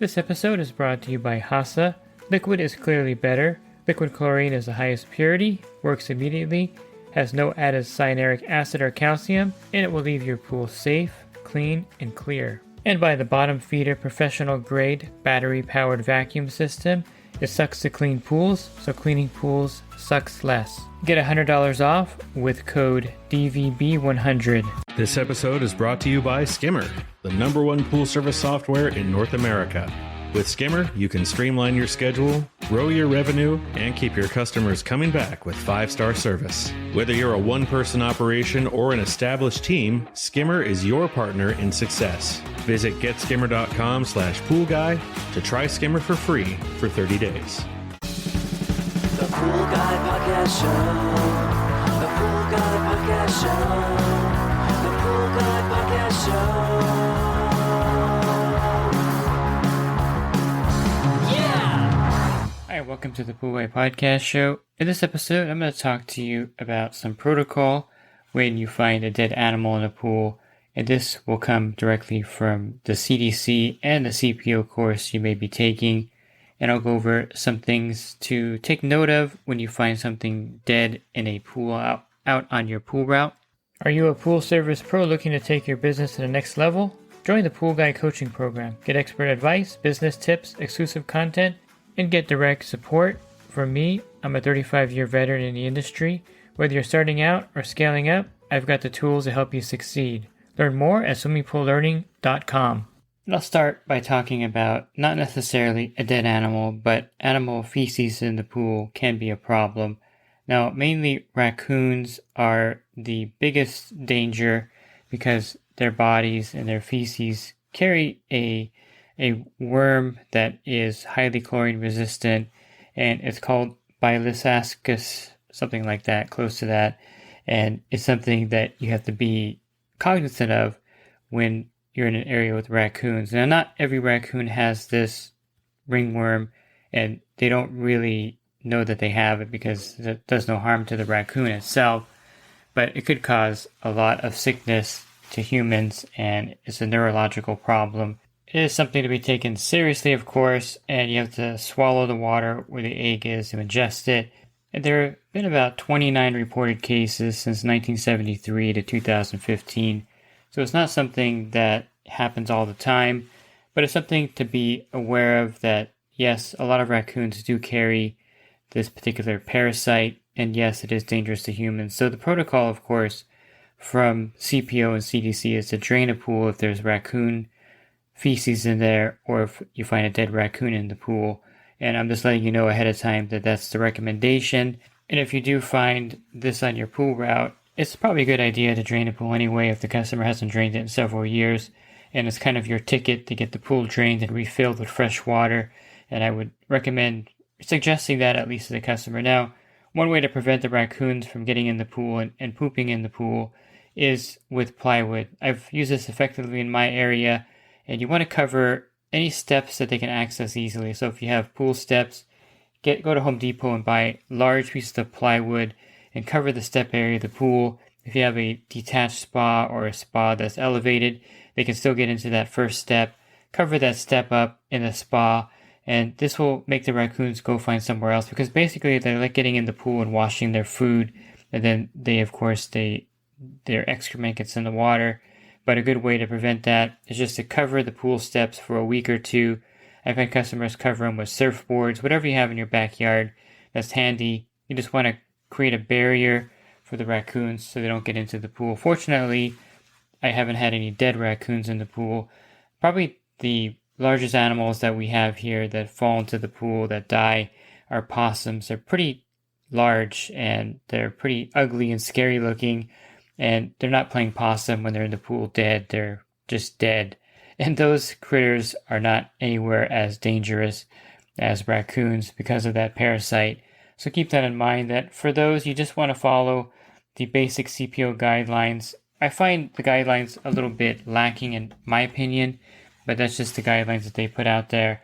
This episode is brought to you by HASA. Liquid is clearly better. Liquid chlorine is the highest purity, works immediately, has no added cyanuric acid or calcium, and it will leave your pool safe, clean, and clear. And by the Bottom Feeder professional grade battery powered vacuum system. It sucks to clean pools, so cleaning pools sucks less. Get $100 off with code DVB100. This episode is brought to you by Skimmer, the #1 pool service software in North America. With Skimmer, you can streamline your schedule, grow your revenue, and keep your customers coming back with 5-star service. Whether you're a one-person operation or an established team, Skimmer is your partner in success. Visit getskimmer.com/poolguy to try Skimmer for free for 30 days. The Pool Guy Podcast Show. The Pool Guy Podcast Show. The Pool Guy Podcast Show. Hi, welcome to the Pool Guy Podcast Show. In this episode, I'm going to talk to you about some protocol when you find a dead animal in a pool, and this will come directly from the CDC and the CPO course you may be taking, and I'll go over some things to take note of when you find something dead in a pool out on your pool route. Are you a pool service pro looking to take your business to the next level? Join the Pool Guy Coaching Program. Get expert advice, business tips, exclusive content, and get direct support from me. I'm a 35-year veteran in the industry. Whether you're starting out or scaling up, I've got the tools to help you succeed. Learn more at swimmingpoollearning.com. And I'll start by talking about not necessarily a dead animal, but animal feces in the pool can be a problem. Now, mainly raccoons are the biggest danger because their bodies and their feces carry a worm that is highly chlorine resistant, and it's called Bilisascus, something like that, close to that. And it's something that you have to be cognizant of when you're in an area with raccoons. Now, not every raccoon has this ringworm, and they don't really know that they have it because it does no harm to the raccoon itself, but it could cause a lot of sickness to humans, and it's a neurological problem. It is something to be taken seriously, of course, and you have to swallow the water where the egg is to ingest it. And there have been about 29 reported cases since 1973 to 2015. So it's not something that happens all the time, but it's something to be aware of that, yes, a lot of raccoons do carry this particular parasite, and yes, it is dangerous to humans. So the protocol, of course, from CPO and CDC is to drain a pool if there's raccoon feces in there, or if you find a dead raccoon in the pool. And I'm just letting you know ahead of time that that's the recommendation. And if you do find this on your pool route, it's probably a good idea to drain the pool anyway if the customer hasn't drained it in several years. And it's kind of your ticket to get the pool drained and refilled with fresh water. And I would recommend suggesting that at least to the customer. Now, one way to prevent the raccoons from getting in the pool and pooping in the pool is with plywood. I've used this effectively in my area. And you want to cover any steps that they can access easily. So if you have pool steps, go to Home Depot and buy large pieces of plywood and cover the step area of the pool. If you have a detached spa or a spa that's elevated, they can still get into that first step. Cover that step up in the spa, and this will make the raccoons go find somewhere else, because basically they like getting in the pool and washing their food, and then their excrement gets in the water. But a good way to prevent that is just to cover the pool steps for a week or two. I've had customers cover them with surfboards, whatever you have in your backyard that's handy. You just want to create a barrier for the raccoons so they don't get into the pool. Fortunately, I haven't had any dead raccoons in the pool. Probably the largest animals that we have here that fall into the pool that die are possums. They're pretty large and they're pretty ugly and scary looking. And they're not playing possum when they're in the pool dead. They're just dead. And those critters are not anywhere as dangerous as raccoons because of that parasite. So keep that in mind, that for those, you just want to follow the basic CPO guidelines. I find the guidelines a little bit lacking in my opinion, but that's just the guidelines that they put out there.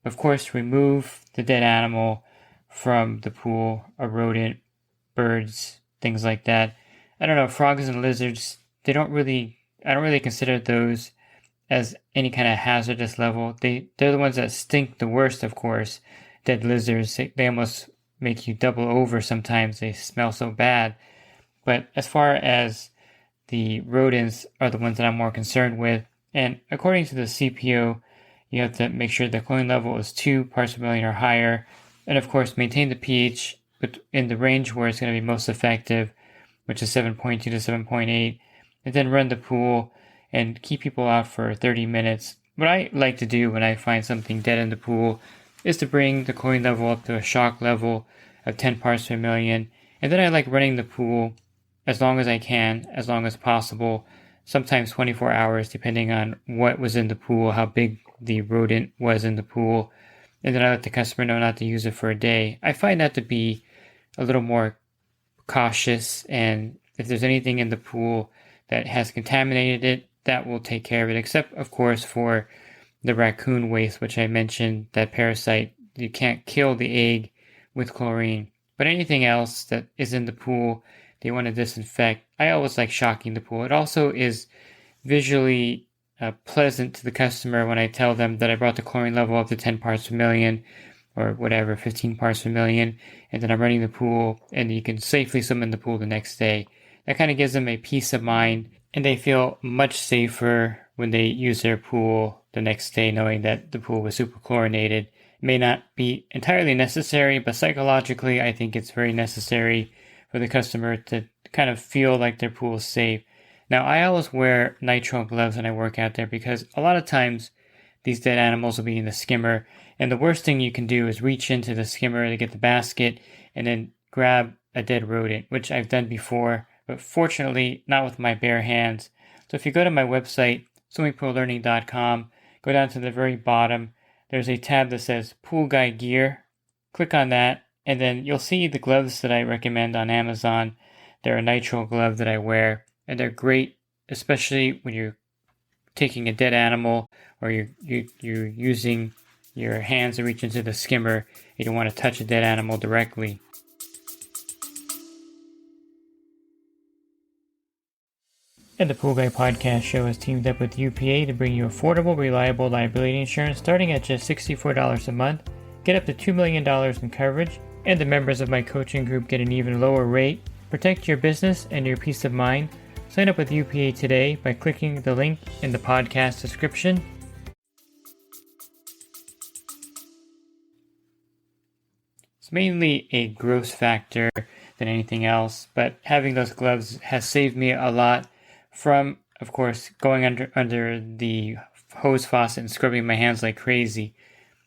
Of course, remove the dead animal from the pool, a rodent, birds, things like that. I don't know, frogs and lizards, I don't really consider those as any kind of hazardous level. They're the ones that stink the worst, of course. Dead lizards, they almost make you double over sometimes. They smell so bad. But as far as the rodents are the ones that I'm more concerned with, and according to the CPO, you have to make sure the chlorine level is 2 parts per million or higher, and of course maintain the pH in the range where it's going to be most effective, which is 7.2 to 7.8, and then run the pool and keep people out for 30 minutes. What I like to do when I find something dead in the pool is to bring the chlorine level up to a shock level of 10 parts per million, and then I like running the pool as long as I can, as long as possible, sometimes 24 hours depending on what was in the pool, how big the rodent was in the pool, and then I let the customer know not to use it for a day. I find that to be a little more cautious, and if there's anything in the pool that has contaminated it, that will take care of it, except of course for the raccoon waste, which I mentioned, that parasite. You can't kill the egg with chlorine, but anything else that is in the pool they want to disinfect, I always like shocking the pool. It also is visually pleasant to the customer when I tell them that I brought the chlorine level up to 10 parts per million or whatever, 15 parts per million, and then I'm running the pool and you can safely swim in the pool the next day. That kind of gives them a peace of mind, and they feel much safer when they use their pool the next day knowing that the pool was super chlorinated. It may not be entirely necessary, but psychologically I think it's very necessary for the customer to kind of feel like their pool is safe. Now, I always wear nitrile gloves when I work out there because a lot of times these dead animals will be in the skimmer, and the worst thing you can do is reach into the skimmer to get the basket and then grab a dead rodent, which I've done before, but fortunately not with my bare hands. So if you go to my website, swimmingpoollearning.com, go down to the very bottom, there's a tab that says Pool Guy Gear. Click on that, and then you'll see the gloves that I recommend on Amazon. They're a nitrile glove that I wear, and they're great, especially when you're taking a dead animal or you're using your hands to reach into the skimmer. You don't want to touch a dead animal directly. And the Pool Guy Podcast Show has teamed up with UPA to bring you affordable, reliable liability insurance starting at just $64 a month. Get up to $2 million in coverage, and the members of my coaching group get an even lower rate. Protect your business and your peace of mind. Sign up with UPA today by clicking the link in the podcast description. It's mainly a gross factor than anything else, but having those gloves has saved me a lot from, of course, going under the hose faucet and scrubbing my hands like crazy.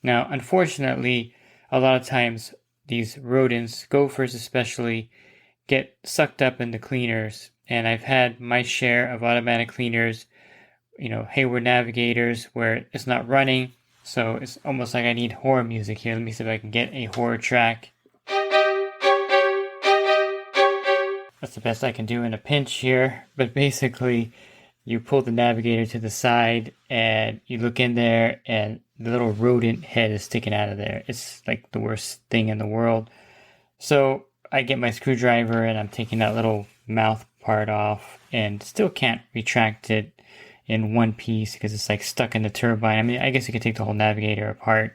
Now, unfortunately, a lot of times these rodents, gophers especially, get sucked up in the cleaners. And I've had my share of automatic cleaners, Hayward navigators, where it's not running. So it's almost like I need horror music here. Let me see if I can get a horror track. That's the best I can do in a pinch here. But basically, you pull the navigator to the side and you look in there and the little rodent head is sticking out of there. It's like the worst thing in the world. So I get my screwdriver and I'm taking that little mouth part off and still can't retract it in one piece because it's like stuck in the turbine. I mean, I guess you could take the whole navigator apart,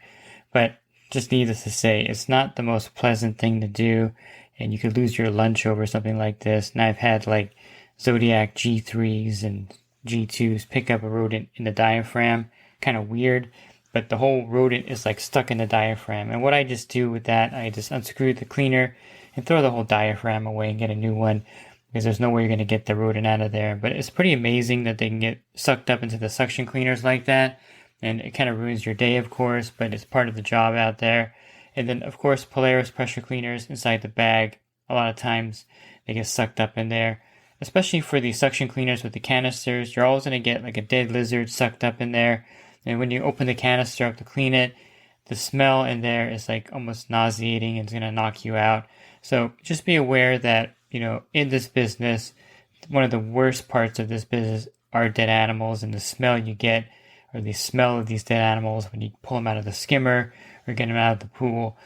but just needless to say, it's not the most pleasant thing to do, and you could lose your lunch over something like this. And I've had like Zodiac G3s and G2s pick up a rodent in the diaphragm. Kind of weird, but the whole rodent is like stuck in the diaphragm. And what I just do with that, I just unscrew the cleaner and throw the whole diaphragm away and get a new one, because there's no way you're going to get the rodent out of there. But it's pretty amazing that they can get sucked up into the suction cleaners like that. And it kind of ruins your day, of course, but it's part of the job out there. And then, of course, Polaris pressure cleaners inside the bag. A lot of times they get sucked up in there. Especially for the suction cleaners with the canisters, you're always going to get like a dead lizard sucked up in there. And when you open the canister up to clean it, the smell in there is like almost nauseating and it's going to knock you out. So just be aware that, in this business, one of the worst parts of this business are dead animals, and the smell you get, or the smell of these dead animals when you pull them out of the skimmer or get them out of the pool.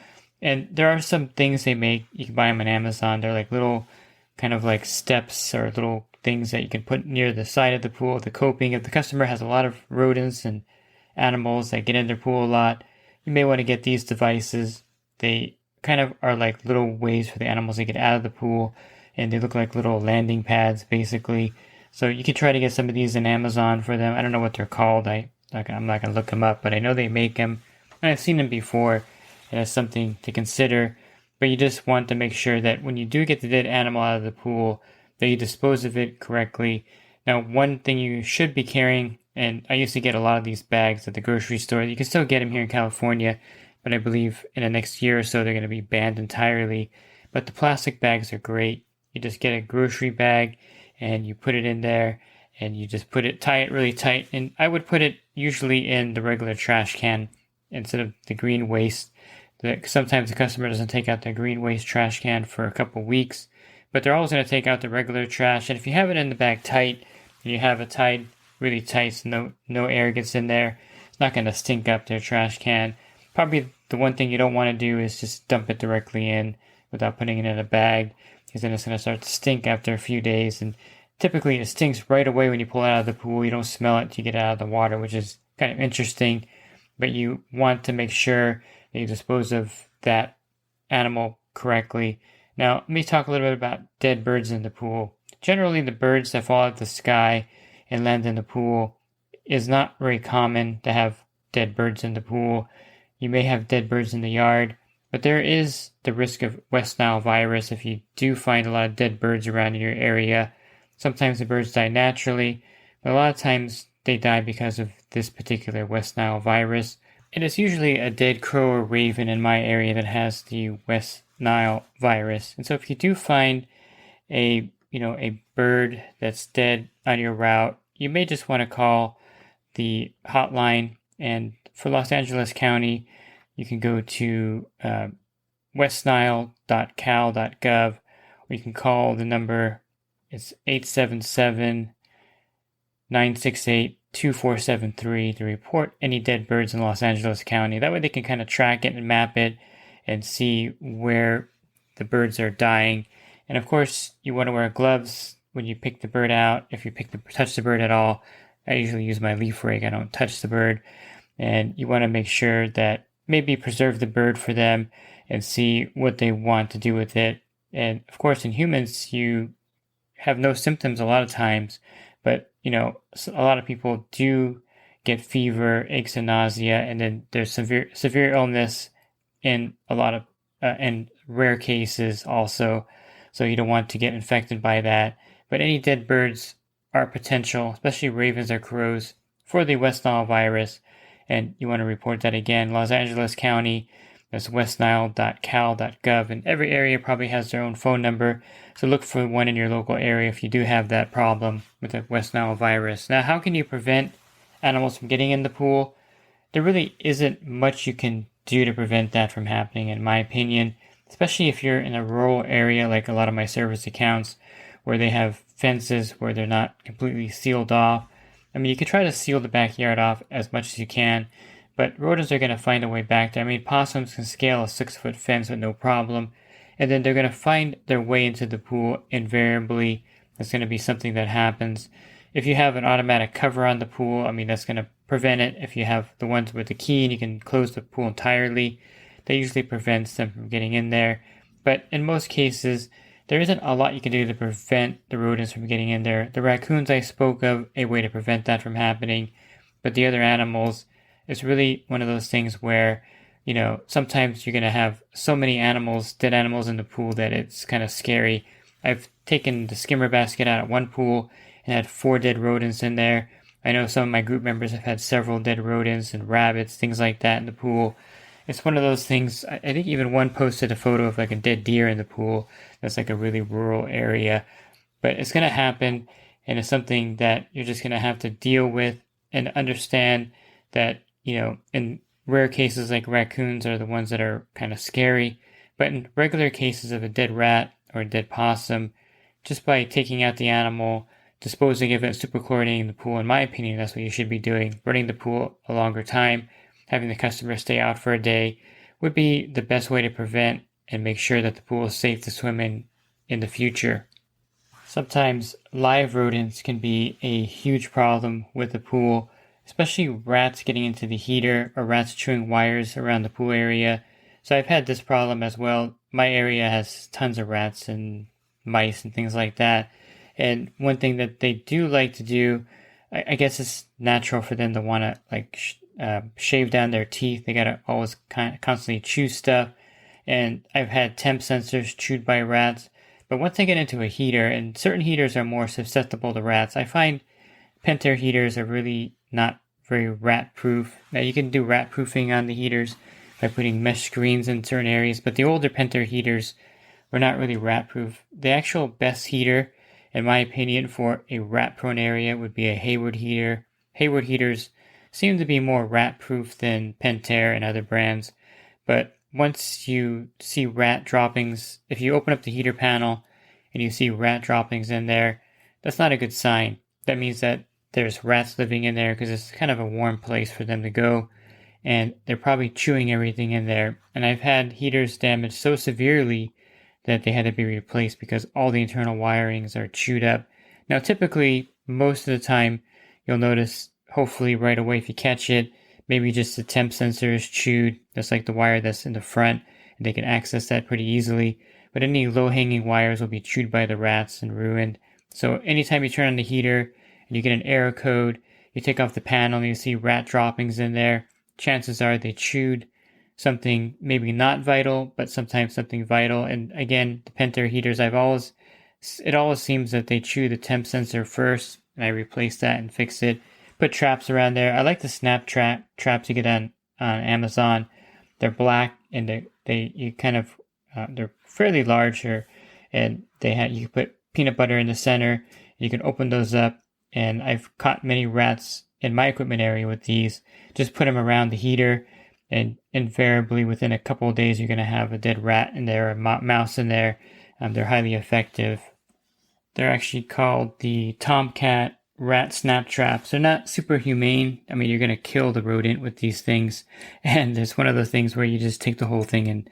And there are some things they make, you can buy them on Amazon. They're like little kind of like steps or little things that you can put near the side of the pool, the coping. If the customer has a lot of rodents and animals that get in their pool a lot, you may want to get these devices. They kind of are like little ways for the animals to get out of the pool, and they look like little landing pads basically. So you can try to get some of these in Amazon for them. I don't know what they're called. I'm not going to look them up, but I know they make them. And I've seen them before, and it's something to consider. But you just want to make sure that when you do get the dead animal out of the pool, that you dispose of it correctly. Now, one thing you should be carrying, and I used to get a lot of these bags at the grocery store. You can still get them here in California, but I believe in the next year or so they're going to be banned entirely. But the plastic bags are great. You just get a grocery bag and you put it in there and you just tie it really tight. And I would put it usually in the regular trash can instead of the green waste. Sometimes the customer doesn't take out the green waste trash can for a couple weeks, but they're always going to take out the regular trash. And if you have it in the bag tight, and you have it tied really tight so no air gets in there, it's not going to stink up their trash can. Probably the one thing you don't want to do is just dump it directly in without putting it in a bag, because then it's going to start to stink after a few days. And typically it stinks right away when you pull it out of the pool. You don't smell it until you get it out of the water, which is kind of interesting. But you want to make sure that you dispose of that animal correctly. Now, let me talk a little bit about dead birds in the pool. Generally, the birds that fall out of the sky and land in the pool is not very common to have dead birds in the pool. You may have dead birds in the yard, but there is the risk of West Nile virus if you do find a lot of dead birds around in your area. Sometimes the birds die naturally, but a lot of times they die because of this particular West Nile virus. It is usually a dead crow or raven in my area that has the West Nile virus. And so if you do find a bird that's dead on your route, you may just want to call the hotline. And for Los Angeles County, you can go to westnile.cal.gov, or you can call the number. It's 877-968-2473 to report any dead birds in Los Angeles County. That way they can kind of track it and map it and see where the birds are dying. And of course, you want to wear gloves when you pick the bird out. If you touch the bird at all, I usually use my leaf rake. I don't touch the bird. And you want to make sure that maybe preserve the bird for them and see what they want to do with it. And of course, in humans, you have no symptoms a lot of times, but a lot of people do get fever, aches, and nausea, and then there's severe illness in a lot of in rare cases also. So you don't want to get infected by that. But any dead birds are potential, especially ravens or crows, for the West Nile virus. And you want to report that again. Los Angeles County, that's westnile.cal.gov. And every area probably has their own phone number. So look for one in your local area if you do have that problem with the West Nile virus. Now, how can you prevent animals from getting in the pool? There really isn't much you can do to prevent that from happening, in my opinion, especially if you're in a rural area like a lot of my service accounts where they have fences where they're not completely sealed off. I mean, you can try to seal the backyard off as much as you can, but rodents are going to find a way back there. I mean, possums can scale a 6-foot fence with no problem, and then they're going to find their way into the pool invariably. That's going to be something that happens. If you have an automatic cover on the pool, I mean, that's going to prevent it. If you have the ones with the key and you can close the pool entirely, that usually prevents them from getting in there. But in most cases, there isn't a lot you can do to prevent the rodents from getting in there. The raccoons I spoke of, a way to prevent that from happening. But the other animals, it's really one of those things where, sometimes you're going to have so many dead animals in the pool that it's kind of scary. I've taken the skimmer basket out at one pool and had 4 dead rodents in there. I know some of my group members have had several dead rodents and rabbits, things like that in the pool. It's one of those things. I think even one posted a photo of like a dead deer in the pool. That's like a really rural area. But it's going to happen, and it's something that you're just going to have to deal with and understand that, in rare cases like raccoons are the ones that are kind of scary. But in regular cases of a dead rat or a dead possum, just by taking out the animal, disposing of it, superchlorinating the pool, in my opinion, that's what you should be doing. Running the pool a longer time, having the customer stay out for a day would be the best way to prevent and make sure that the pool is safe to swim in the future. Sometimes live rodents can be a huge problem with the pool, especially rats getting into the heater or rats chewing wires around the pool area. So I've had this problem as well. My area has tons of rats and mice and things like that. And one thing that they do like to do, I guess it's natural for them to want to shave down their teeth. They gotta always constantly chew stuff. And I've had temp sensors chewed by rats. But once I get into a heater, and certain heaters are more susceptible to rats, I find Pentair heaters are really not very rat proof. Now you can do rat proofing on the heaters by putting mesh screens in certain areas, but the older Pentair heaters were not really rat proof. The actual best heater, in my opinion, for a rat prone area would be a Hayward heater. Hayward heaters seem to be more rat proof than Pentair and other brands, but once you see rat droppings, if you open up the heater panel and you see rat droppings in there, that's not a good sign. That means that there's rats living in there because it's kind of a warm place for them to go, and they're probably chewing everything in there. And I've had heaters damaged so severely that they had to be replaced because all the internal wirings are chewed up. Now, typically, most of the time, you'll notice, hopefully right away if you catch it, maybe just the temp sensor is chewed, just like the wire that's in the front, and they can access that pretty easily. But any low-hanging wires will be chewed by the rats and ruined. So anytime you turn on the heater and you get an error code, you take off the panel and you see rat droppings in there, chances are they chewed something maybe not vital, but sometimes something vital. And again, the Pentair heaters, it always seems that they chew the temp sensor first, and I replace that and fix it. Put traps around there. I like the snap traps you get on Amazon. They're black and they're fairly large, and you can put peanut butter in the center. You can open those up, and I've caught many rats in my equipment area with these. Just put them around the heater, and invariably within a couple of days you're going to have a dead rat in there, a mouse in there. They're highly effective. They're actually called the Tomcat rat snap traps. They're not super humane. I mean, you're going to kill the rodent with these things. And it's one of those things where you just take the whole thing and,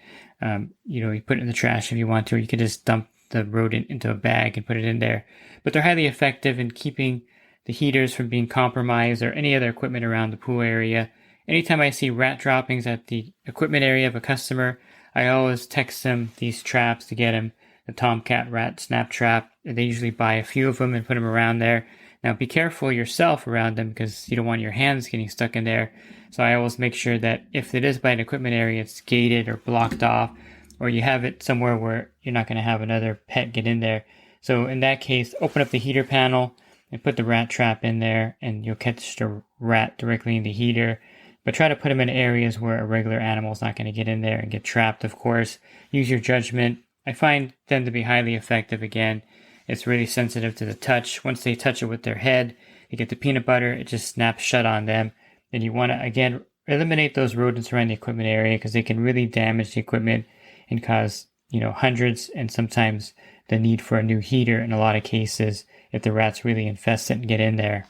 you put it in the trash if you want to, or you could just dump the rodent into a bag and put it in there. But they're highly effective in keeping the heaters from being compromised or any other equipment around the pool area. Anytime I see rat droppings at the equipment area of a customer, I always text them these traps to get them the Tomcat rat snap trap. They usually buy a few of them and put them around there. Now be careful yourself around them because you don't want your hands getting stuck in there. So I always make sure that if it is by an equipment area, it's gated or blocked off, or you have it somewhere where you're not going to have another pet get in there. So in that case, open up the heater panel and put the rat trap in there, and you'll catch the rat directly in the heater. But try to put them in areas where a regular animal is not going to get in there and get trapped, of course. Use your judgment. I find them to be highly effective again. It's really sensitive to the touch. Once they touch it with their head, they get the peanut butter, it just snaps shut on them. And you want to, again, eliminate those rodents around the equipment area because they can really damage the equipment and cause, hundreds and sometimes the need for a new heater in a lot of cases if the rats really infest it and get in there.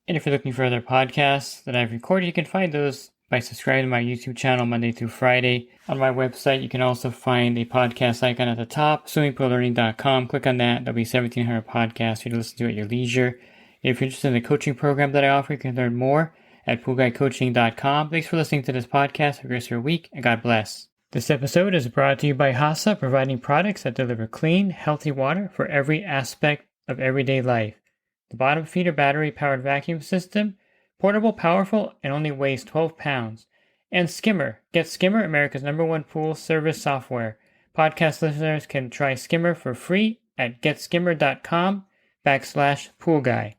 And if you're looking for other podcasts that I've recorded, you can find those by subscribing to my YouTube channel Monday through Friday. On my website, you can also find a podcast icon at the top, swimmingpoollearning.com. Click on that. There'll be 1,700 podcasts for you to listen to at your leisure. If you're interested in the coaching program that I offer, you can learn more at poolguycoaching.com. Thanks for listening to this podcast. Have a great week, and God bless. This episode is brought to you by HASA, providing products that deliver clean, healthy water for every aspect of everyday life. The bottom feeder battery-powered vacuum system, portable, powerful, and only weighs 12 pounds. And Skimmer. Get Skimmer, America's #1 pool service software. Podcast listeners can try Skimmer for free at getskimmer.com/poolguy.